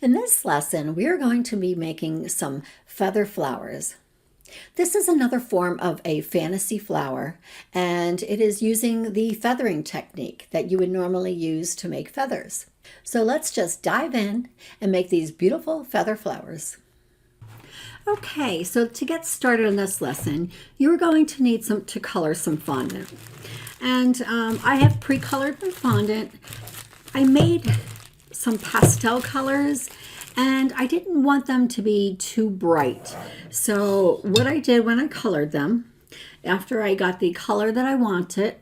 In this lesson, we are going to be making some feather flowers. This is another form of a fantasy flower, and it is using the feathering technique that you would normally use to make feathers. So let's just dive in and make these beautiful feather flowers. Okay, so to get started in this lesson, you're going to need to color some fondant. And I have pre-colored my fondant. I made some pastel colors and I didn't want them to be too bright. So what I did when I colored them, after I got the color that I wanted,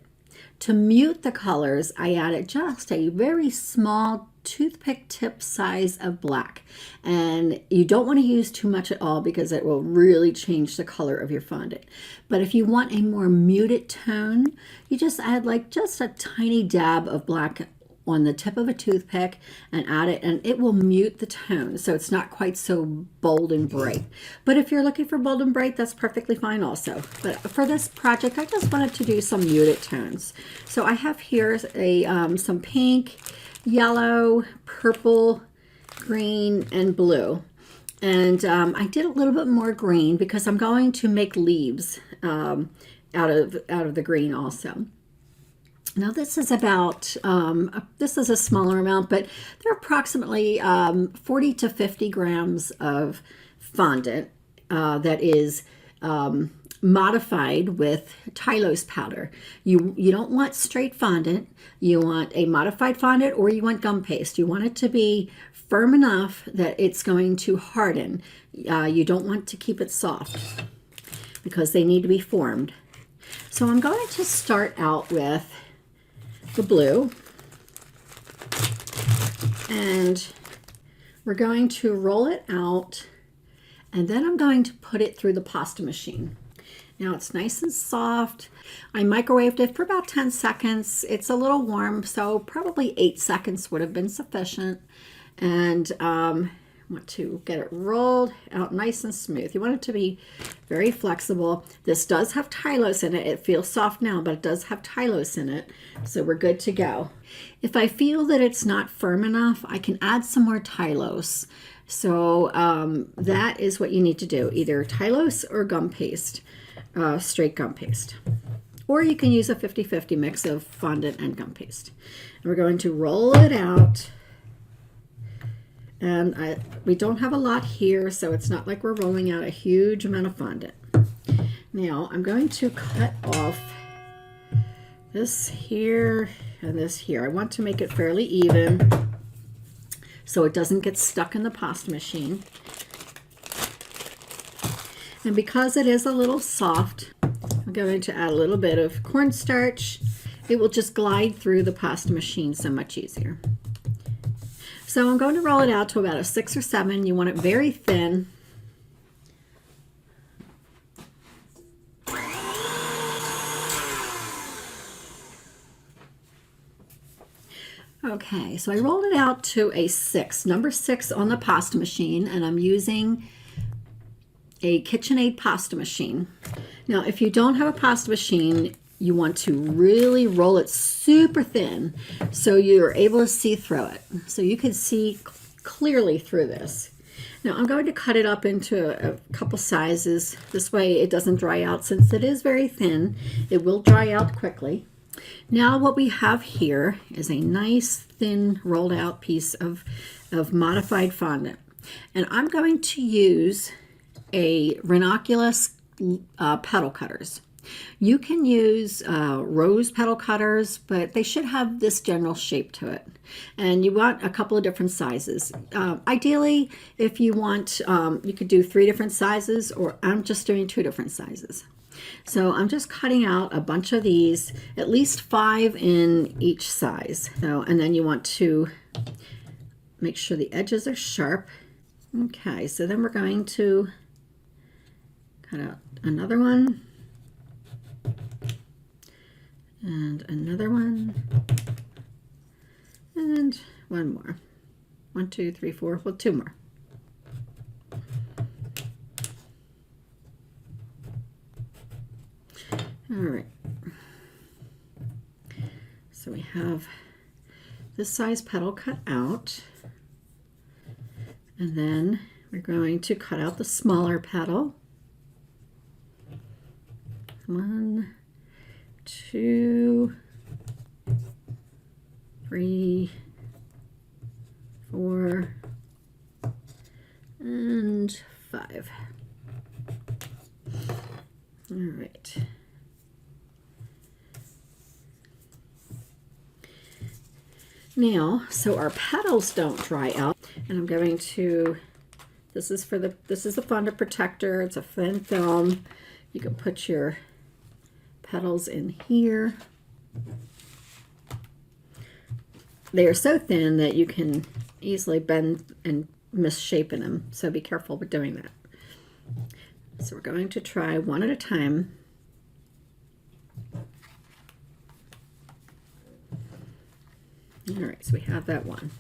to mute the colors, I added just a very small toothpick tip size of black. And you don't want to use too much at all because it will really change the color of your fondant. But if you want a more muted tone, you just add like just a tiny dab of black on the tip of a toothpick and add it, and it will mute the tone so it's not quite so bold and bright. But if you're looking for bold and bright, that's perfectly fine also. But for this project, I just wanted to do some muted tones. So I have here some pink, yellow, purple, green, and blue. And I did a little bit more green because I'm going to make leaves out of the green also. Now this is about, this is a smaller amount, but there are approximately 40 to 50 grams of fondant that is modified with Tylose powder. You don't want straight fondant. You want a modified fondant, or you want gum paste. You want it to be firm enough that it's going to harden. You don't want to keep it soft because they need to be formed. So I'm going to start out with the blue, and we're going to roll it out, and then I'm going to put it through the pasta machine. Now it's nice and soft. I microwaved it for about 10 seconds. It's a little warm, so probably 8 seconds would have been sufficient. And want to get it rolled out nice and smooth. You want it to be very flexible. This does have Tylose in it. It feels soft now, but it does have Tylose in it, so we're good to go. If I feel that it's not firm enough, I can add some more Tylose. So that is what you need to do, either Tylose or gum paste, straight gum paste. Or you can use a 50-50 mix of fondant and gum paste. And we're going to roll it out. And we don't have a lot here, so it's not like we're rolling out a huge amount of fondant. Now I'm going to cut off this here and this here. I want to make it fairly even so it doesn't get stuck in the pasta machine. And because it is a little soft, I'm going to add a little bit of cornstarch. It will just glide through the pasta machine so much easier. So I'm going to roll it out to about a 6 or 7. You want it very thin. Okay, so I rolled it out to a 6, number 6 on the pasta machine, and I'm using a KitchenAid pasta machine. Now, if you don't have a pasta machine, you want to really roll it super thin so you're able to see through it. So you can see clearly through this. Now I'm going to cut it up into a couple sizes. This way it doesn't dry out. Since it is very thin, it will dry out quickly. Now what we have here is a nice thin rolled out piece of modified fondant. And I'm going to use a ranunculus petal cutters. You can use rose petal cutters, but they should have this general shape to it. And you want a couple of different sizes. Ideally, if you want, you could do 3 different sizes, or I'm just doing 2 different sizes. So I'm just cutting out a bunch of these, at least 5 in each size. So, and then you want to make sure the edges are sharp. Okay, so then we're going to cut out another one. And another one, and one more. 1, 2, 3, 4, well, 2 more. All right. So we have this size petal cut out. And then we're going to cut out the smaller petal. 1, 2, 3, 4, and 5. All right. Now, so our petals don't dry out, and I'm going to, this is the fondant protector. It's a thin film. You can put your petals in here. They are so thin that you can easily bend and misshapen them, so be careful with doing that. So we're going to try one at a time. All right, so we have that one.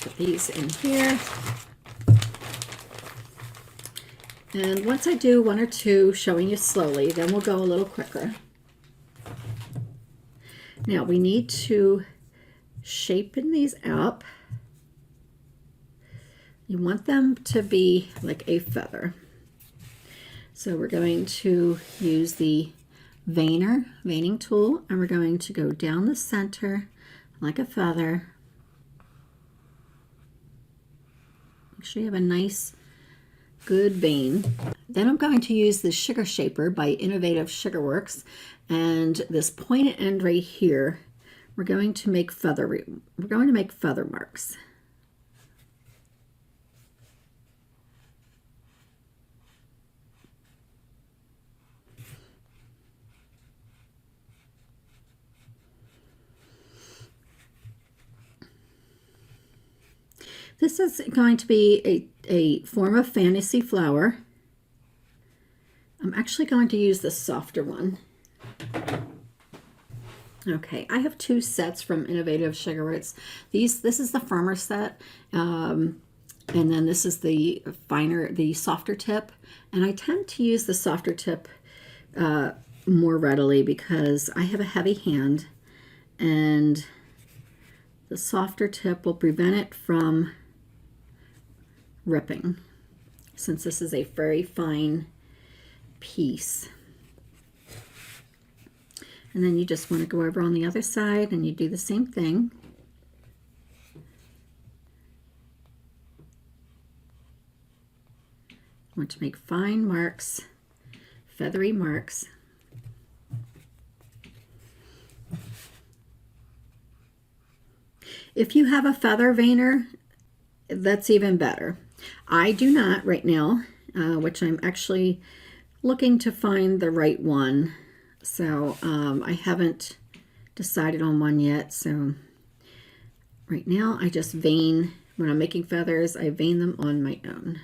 Put these in here. And once I do 1 or 2, showing you slowly, then we'll go a little quicker. Now we need to shapen these up. You want them to be like a feather. So we're going to use the veining tool, and we're going to go down the center like a feather. Make sure you have a nice, good vein. Then I'm going to use the Sugar Shaper by Innovative Sugar Works, and this pointed end right here, we're going to make feather marks. This is going to be a form of fantasy flower. I'm actually going to use the softer one. Okay, I have 2 sets from Innovative Sugar Works. This is the firmer set, and then this is the softer tip. And I tend to use the softer tip more readily because I have a heavy hand, and the softer tip will prevent it from ripping, since this is a very fine piece. And then you just want to go over on the other side and you do the same thing. You want to make fine marks, feathery marks. If you have a feather veiner, that's even better. I do not right now, which I'm actually looking to find the right one. So I haven't decided on one yet. So right now I just vein, when I'm making feathers, I vein them on my own.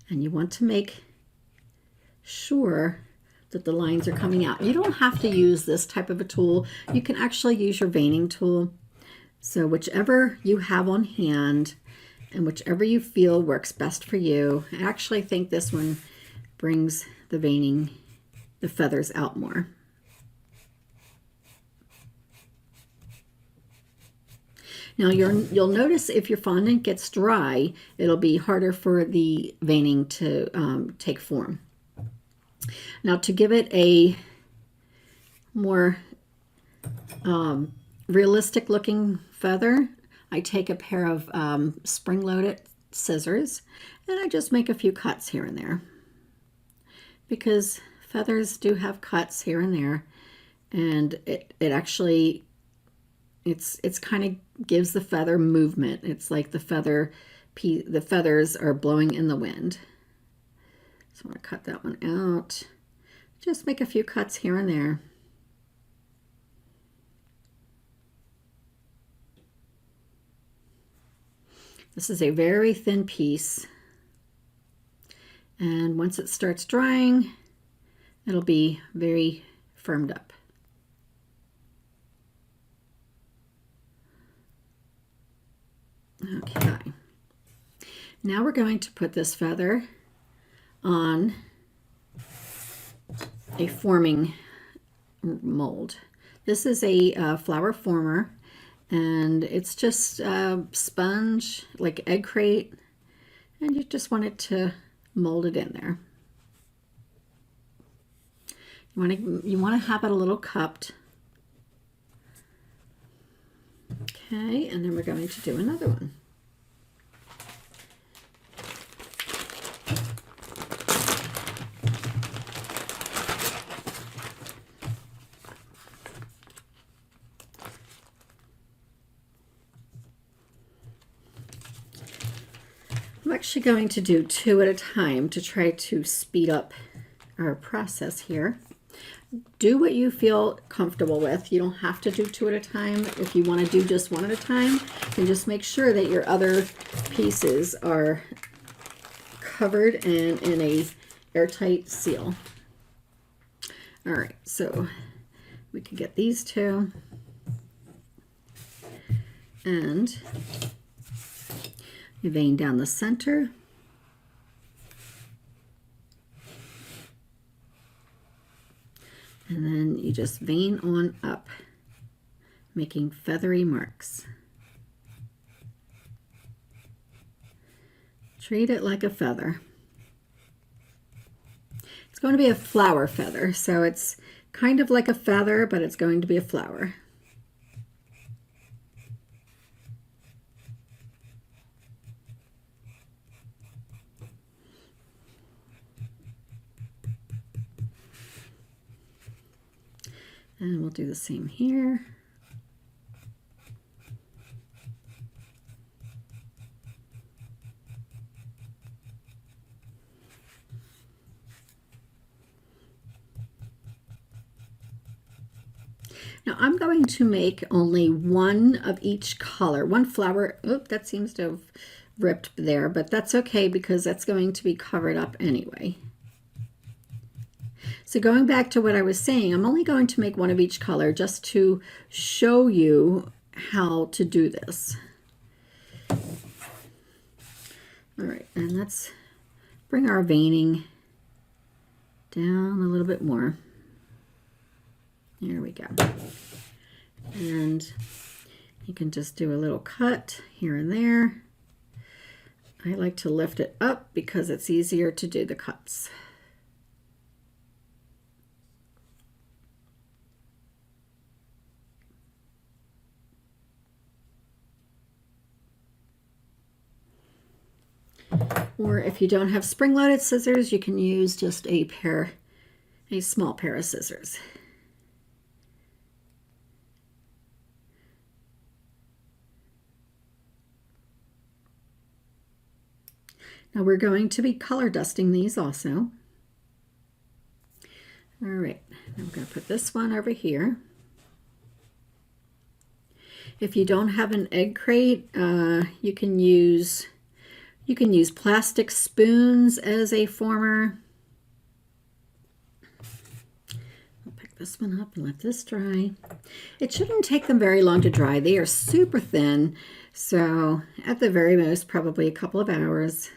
And you want to make sure that the lines are coming out. You don't have to use this type of a tool. You can actually use your veining tool. So whichever you have on hand and whichever you feel works best for you. I actually think this one brings the veining, the feathers out more. Now you'll notice if your fondant gets dry, it'll be harder for the veining to take form. Now to give it a more realistic looking feather, I take a pair of spring-loaded scissors and I just make a few cuts here and there, because feathers do have cuts here and there, and it actually it's kind of gives the feather movement. It's like the feathers are blowing in the wind. So I'm going to cut that one out. Just make a few cuts here and there. This is a very thin piece, and once it starts drying, it'll be very firmed up. Okay, now we're going to put this feather on a forming mold. This is a flower former, and it's just a sponge, like egg crate, and you just want it to mold it in there. You want to have it a little cupped. Okay, and then we're going to do another one. I'm actually going to do 2 at a time to try to speed up our process here. Do what you feel comfortable with. You don't have to do 2 at a time. If you want to do just 1 at a time, then just make sure that your other pieces are covered and in a airtight seal. All right, so we can get these 2, and you vein down the center. And then you just vein on up, making feathery marks. Treat it like a feather. It's going to be a flower feather, so it's kind of like a feather, but it's going to be a flower. And we'll do the same here. Now I'm going to make only 1 of each color, 1 flower. Oop, that seems to have ripped there, but that's okay because that's going to be covered up anyway. So going back to what I was saying, I'm only going to make 1 of each color just to show you how to do this. All right, and let's bring our veining down a little bit more. There we go. And you can just do a little cut here and there. I like to lift it up because it's easier to do the cuts. Or if you don't have spring-loaded scissors, you can use just a small pair of scissors. Now we're going to be color dusting these also. All right, I'm going to put this one over here. If you don't have an egg crate, you can use plastic spoons as a former. I'll pick this one up and let this dry. It shouldn't take them very long to dry. They are super thin, so at the very most, probably a couple of hours.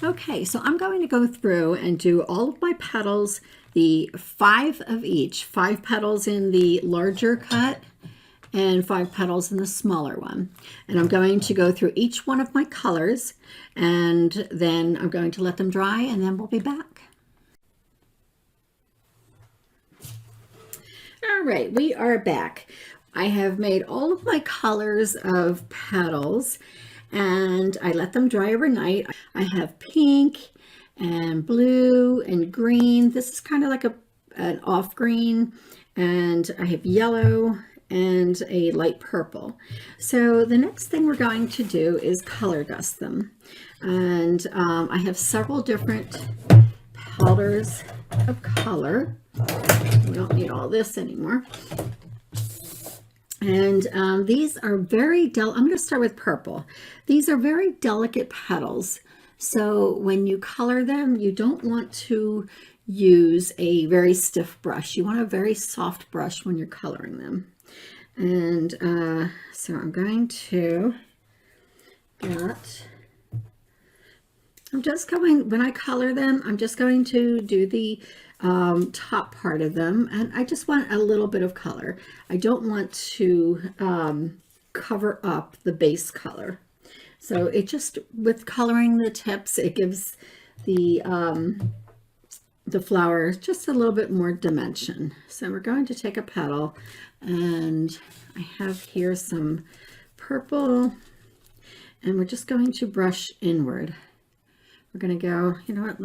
Okay, so I'm going to go through and do all of my petals, the 5 of each, 5 petals in the larger cut and 5 petals in the smaller one. And I'm going to go through each one of my colors, and then I'm going to let them dry, and then we'll be back. All right, we are back. I have made all of my colors of petals, and I let them dry overnight. I have pink and blue and green. This is kind of like an off green, and I have yellow and a light purple. So the next thing we're going to do is color dust them. And I have several different powders of color. We don't need all this anymore. And these are very I'm going to start with purple. These are very delicate petals. So when you color them, you don't want to use a very stiff brush. You want a very soft brush when you're coloring them. And so I'm going to I'm just going, when I color them, I'm just going to do the top part of them, and I just want a little bit of color. I don't want to cover up the base color. So it just, with coloring the tips, it gives the flower just a little bit more dimension. So we're going to take a petal, and I have here some purple, and we're just going to brush inward. We're going to go, you know what,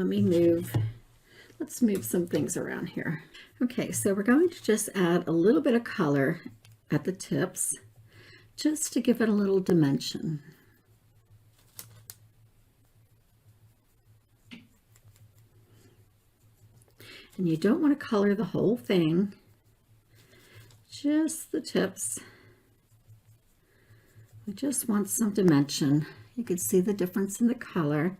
let's move some things around here. Okay, so we're going to just add a little bit of color at the tips, just to give it a little dimension. And you don't want to color the whole thing, just the tips. We just want some dimension. You can see the difference in the color.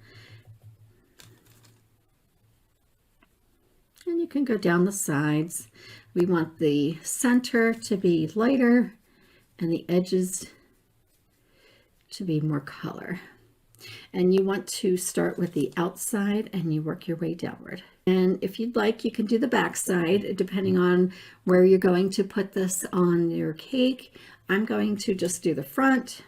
And you can go down the sides. We want the center to be lighter and the edges to be more color. And you want to start with the outside and you work your way downward. And if you'd like, you can do the back side depending on where you're going to put this on your cake. I'm going to just do the front.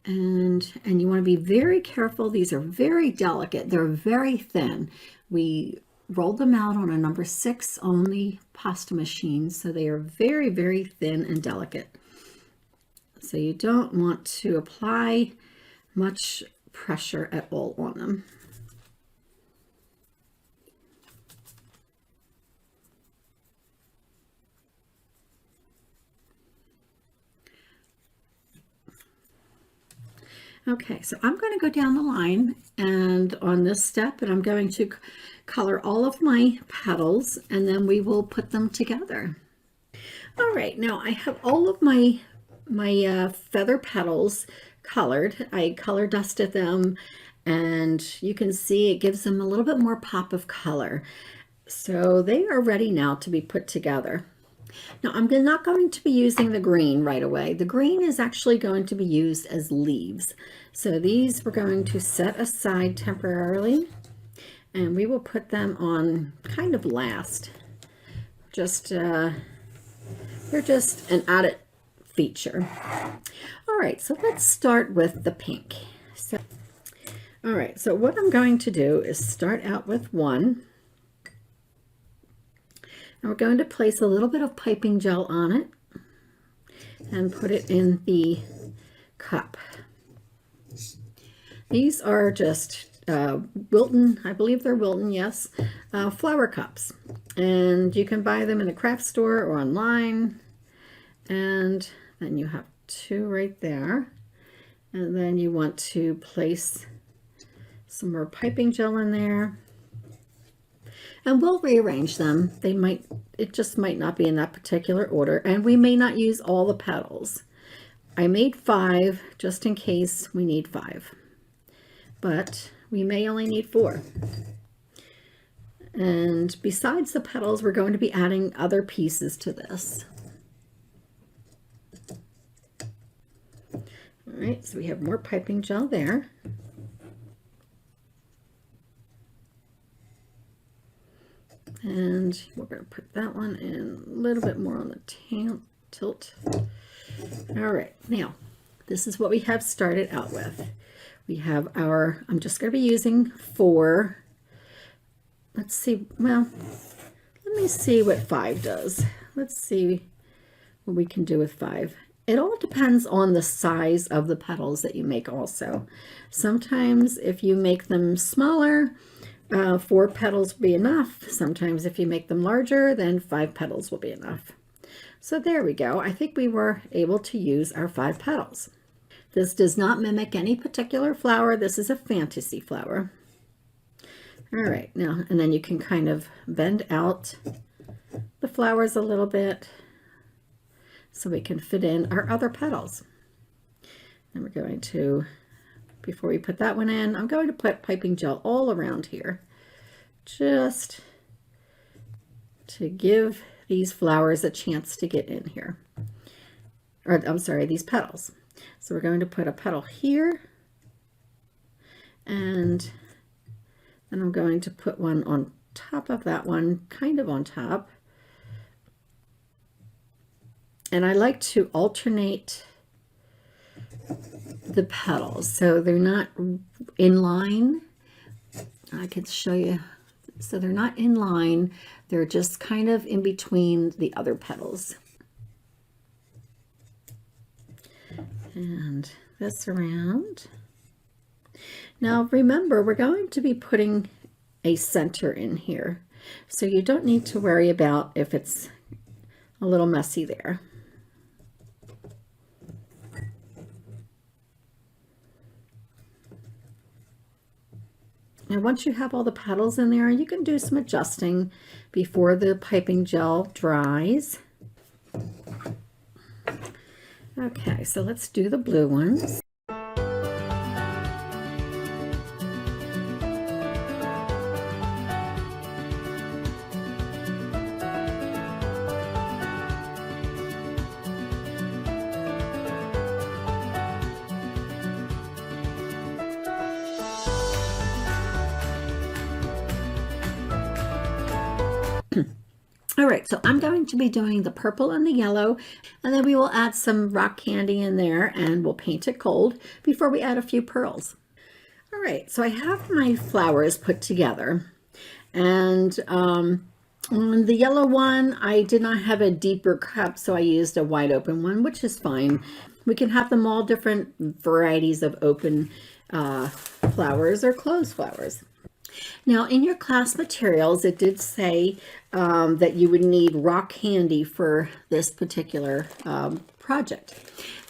And you want to be very careful. These are very delicate. They're very thin. We rolled them out on a number 6 only pasta machine, so they are very, very thin and delicate. So you don't want to apply much pressure at all on them. Okay, so I'm going to go down the line and on this step, and I'm going to color all of my petals, and then we will put them together. All right, now I have all of my feather petals colored. I color dusted them, and you can see it gives them a little bit more pop of color. So they are ready now to be put together. Now I'm not going to be using the green right away. The green is actually going to be used as leaves. So these we're going to set aside temporarily, and we will put them on kind of last. They're just an added feature. All right, so let's start with the pink. All right, so what I'm going to do is start out with one. And we're going to place a little bit of piping gel on it and put it in the cup. These are just Wilton, I believe they're Wilton, yes, flower cups. And you can buy them in a craft store or online. And then you have 2 right there. And then you want to place some more piping gel in there. And we'll rearrange them. It just might not be in that particular order, and we may not use all the petals. I made 5 just in case we need 5, but we may only need 4. And besides the petals, we're going to be adding other pieces to this. All right, so we have more piping gel there. And we're going to put that one in a little bit more on the tilt. All right, now this is what we have started out with. We have I'm just going to be using 4. Let's see, well, let me see what 5 does. Let's see what we can do with 5. It all depends on the size of the petals that you make also. Sometimes if you make them smaller, 4 petals will be enough. Sometimes if you make them larger, then 5 petals will be enough. So there we go. I think we were able to use our 5 petals. This does not mimic any particular flower. This is a fantasy flower. All right, now, and then you can kind of bend out the flowers a little bit. so we can fit in our other petals. And we're going to, before we put that one in, I'm going to put piping gel all around here, just to give these flowers a chance to get in here. Or I'm sorry, these petals. So we're going to put a petal here, and then I'm going to put one on top of that one, kind of on top. And I like to alternate the petals so they're not in line. I could show you. So they're not in line, they're just kind of in between the other petals. And this around. Now remember, we're going to be putting a center in here, so you don't need to worry about if it's a little messy there. And once you have all the petals in there, you can do some adjusting before the piping gel dries. Okay, so let's do the blue ones. All right, so I'm going to be doing the purple and the yellow, and then we will add some rock candy in there and we'll paint it gold before we add a few pearls. All right, so I have my flowers put together, and on the yellow one, I did not have a deeper cup, so I used a wide open one, which is fine. We can have them all different varieties of open flowers or closed flowers. Now, in your class materials, it did say that you would need rock candy for this particular project.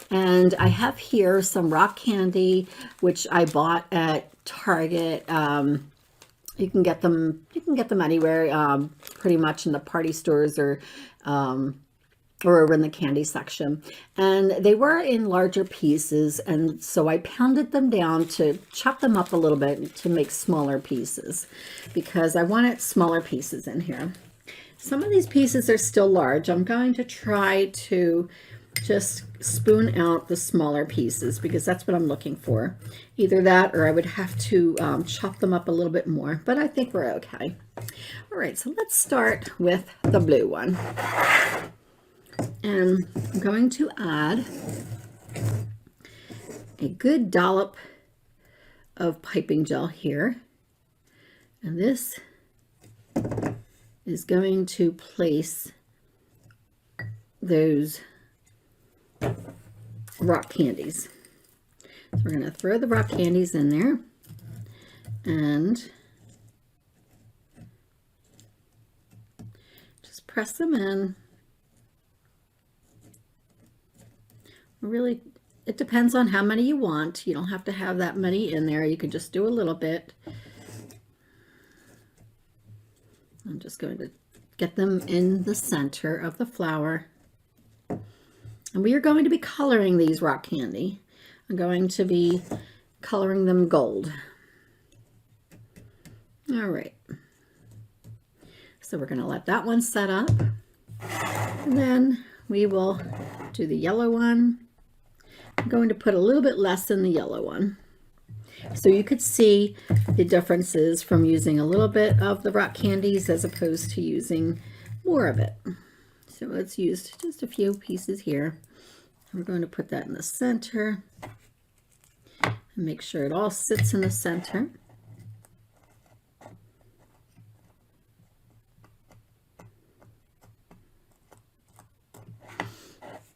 And I have here some rock candy, which I bought at Target. You can get them anywhere, pretty much in the party stores or over in the candy section. And they were in larger pieces, and so I pounded them down to chop them up a little bit to make smaller pieces, because I wanted smaller pieces in here. Some of these pieces are still large. I'm going to try to just spoon out the smaller pieces, because that's what I'm looking for. Either that, or I would have to chop them up a little bit more, but I think we're okay. All right, so let's start with the blue one. And I'm going to add a good dollop of piping gel here. And this is going to place those rock candies. So we're going to throw the rock candies in there and just press them in. Really, it depends on how many you want. You don't have to have that many in there. You can just do a little bit. I'm just going to get them in the center of the flower. And we are going to be coloring these rock candy. I'm going to be coloring them gold. All right. So we're going to let that one set up. And then we will do the yellow one. I'm going to put a little bit less in the yellow one, so you could see the differences from using a little bit of the rock candies as opposed to using more of it. So let's use just a few pieces here. We're going to put that in the center and make sure it all sits in the center.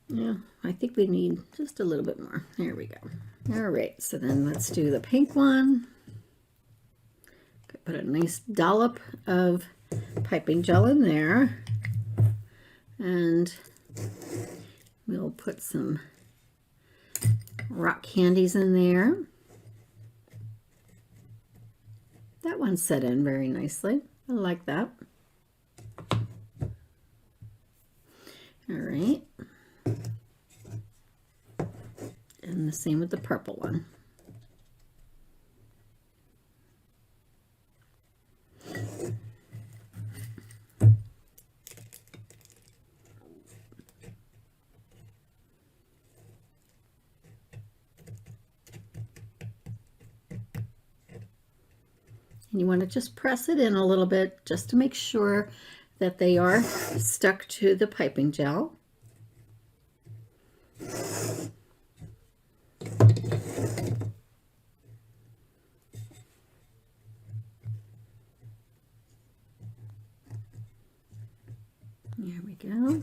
Yeah, I think we need just a little bit more. There we go. All right, so then let's do the pink one. Put a nice dollop of piping gel in there. And we'll put some rock candies in there. That one set in very nicely. I like that. All right. And the same with the purple one. And you want to just press it in a little bit just to make sure that they are stuck to the piping gel. There we go.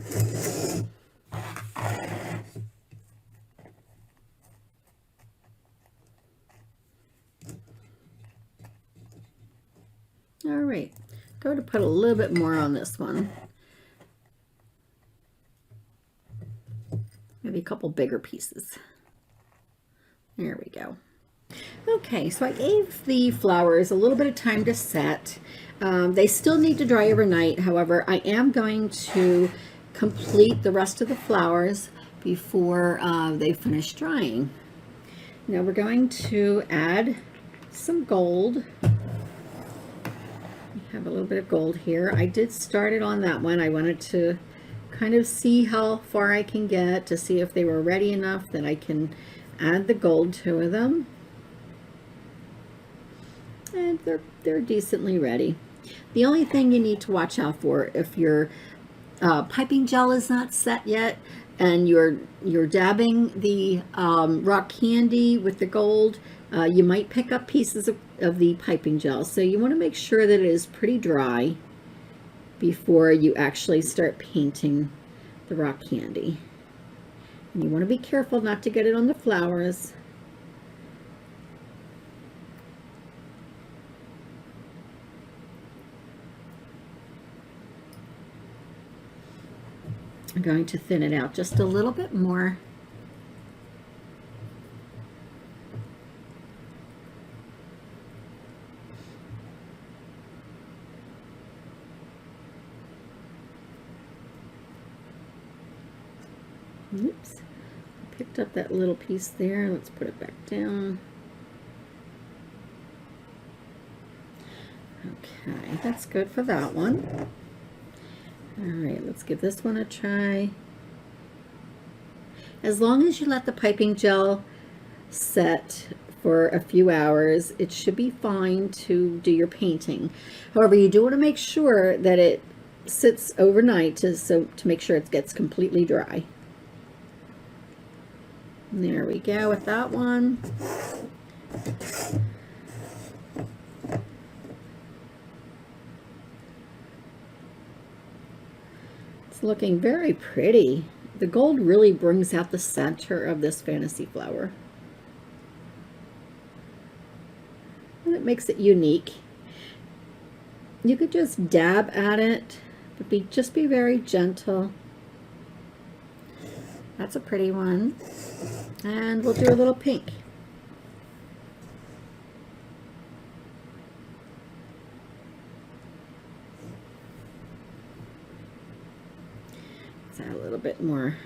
All right, go to put a little bit more on this one. Maybe a couple bigger pieces. There we go. Okay, so I gave the flowers a little bit of time to set. They still need to dry overnight. However, I am going to complete the rest of the flowers before they finish drying. Now we're going to add some gold. We have a little bit of gold here. I did start it on that one. I wanted to kind of see how far I can get to see if they were ready enough that I can add the gold to them. And they're decently ready. The only thing you need to watch out for, if your piping gel is not set yet and you're dabbing the rock candy with the gold, you might pick up pieces of the piping gel. So you want to make sure that it is pretty dry before you actually start painting the rock candy. And you want to be careful not to get it on the flowers. I'm going to thin it out just a little bit more. Oops, I picked up that little piece there. Let's put it back down. Okay, that's good for that one. All right, let's give this one a try. As long as you let the piping gel set for a few hours, it should be fine to do your painting. However, you do want to make sure that it sits overnight to make sure it gets completely dry. And there we go with that one. Looking very pretty. The gold really brings out the center of this fantasy flower. And it makes it unique. You could just dab at it, but just be very gentle. That's a pretty one. And we'll do a little pink. Let's add a little bit more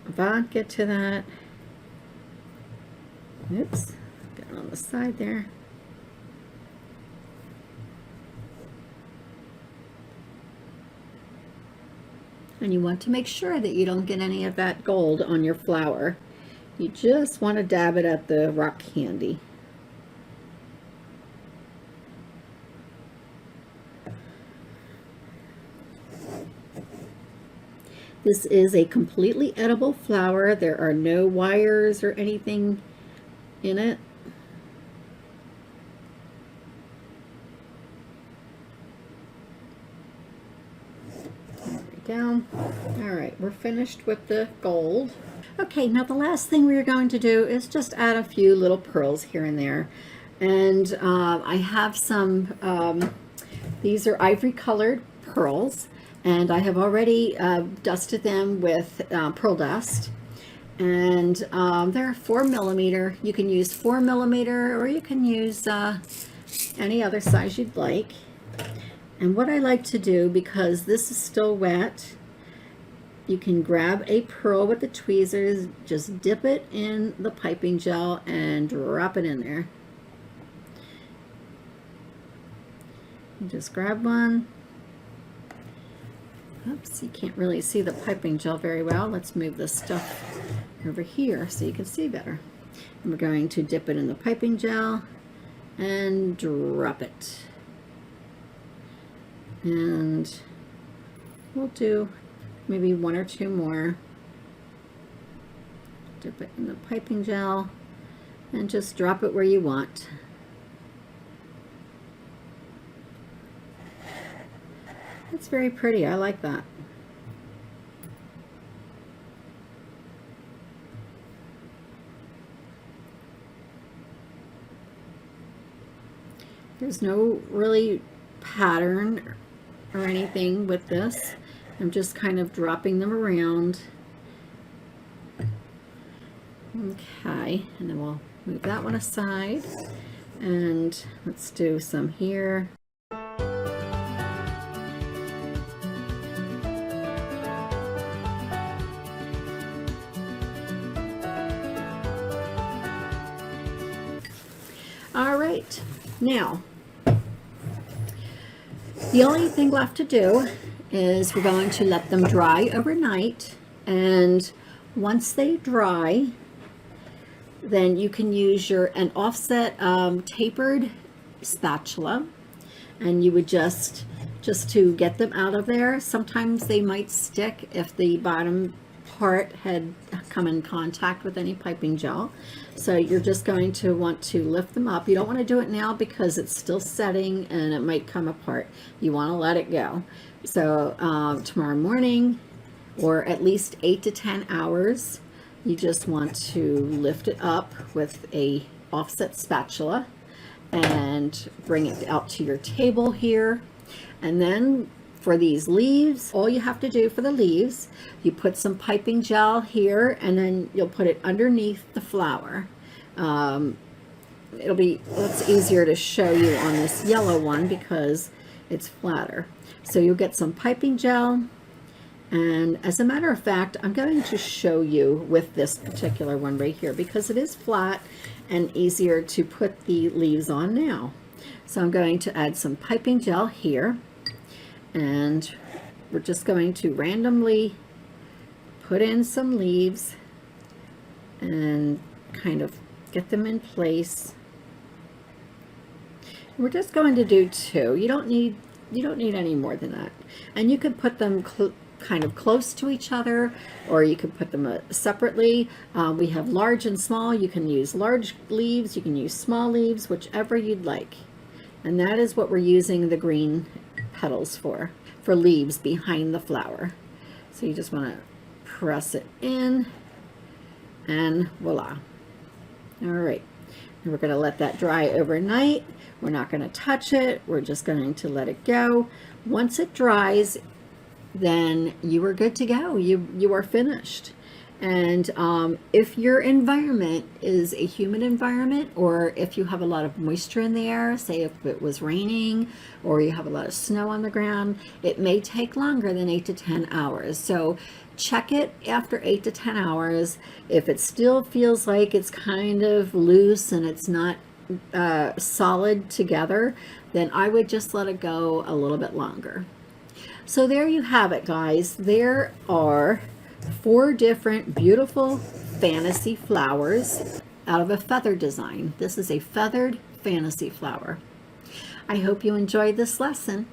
vodka to that. Oops, get it on the side there. And you want to make sure that you don't get any of that gold on your flower. You just want to dab it at the rock candy. This is a completely edible flower. There are no wires or anything in it. There we go. All right, we're finished with the gold. Okay, now the last thing we're going to do is just add a few little pearls here and there. And I have some, these are ivory colored pearls. And I have already dusted them with pearl dust, and they're 4mm. You can use 4mm, or you can use any other size you'd like. And what I like to do, because this is still wet, you can grab a pearl with the tweezers, just dip it in the piping gel and drop it in there. Just grab one. Oops, you can't really see the piping gel very well. Let's move this stuff over here so you can see better. And we're going to dip it in the piping gel and drop it. And we'll do maybe one or two more. Dip it in the piping gel and just drop it where you want. It's very pretty. I like that. There's no really pattern or anything with this. I'm just kind of dropping them around. Okay, and then we'll move that one aside. And let's do some here. All right, now the only thing left to do is we're going to let them dry overnight, and once they dry, then you can use an offset tapered spatula, and you would just to get them out of there. Sometimes they might stick if the bottom part had come in contact with any piping gel. So you're just going to want to lift them up. You don't want to do it now because it's still setting and it might come apart. You want to let it go. So tomorrow morning, or at least 8 to 10 hours, you just want to lift it up with a offset spatula and bring it out to your table here. And then for these leaves, all you have to do for the leaves, you put some piping gel here, and then you'll put it underneath the flower. It's easier to show you on this yellow one because it's flatter. So you'll get some piping gel, and as a matter of fact, I'm going to show you with this particular one right here because it is flat and easier to put the leaves on now. So I'm going to add some piping gel here, and we're just going to randomly put in some leaves and kind of get them in place. We're just going to do 2. You don't need any more than that, and you could put them kind of close to each other, or you could put them separately. We have large and small. You can use large leaves, you can use small leaves, whichever you'd like. And that is what we're using the green petals for leaves behind the flower. So you just want to press it in, and voila. All right, and we're going to let that dry overnight. We're not going to touch it. We're just going to let it go. Once it dries, then you are good to go. You are finished. And if your environment is a humid environment, or if you have a lot of moisture in the air, say if it was raining or you have a lot of snow on the ground, it may take longer than 8 to 10 hours. So check it after 8 to 10 hours. If it still feels like it's kind of loose and it's not solid together, then I would just let it go a little bit longer. So there you have it, guys. There are 4 different beautiful fantasy flowers out of a feather design. This is a feathered fantasy flower. I hope you enjoyed this lesson.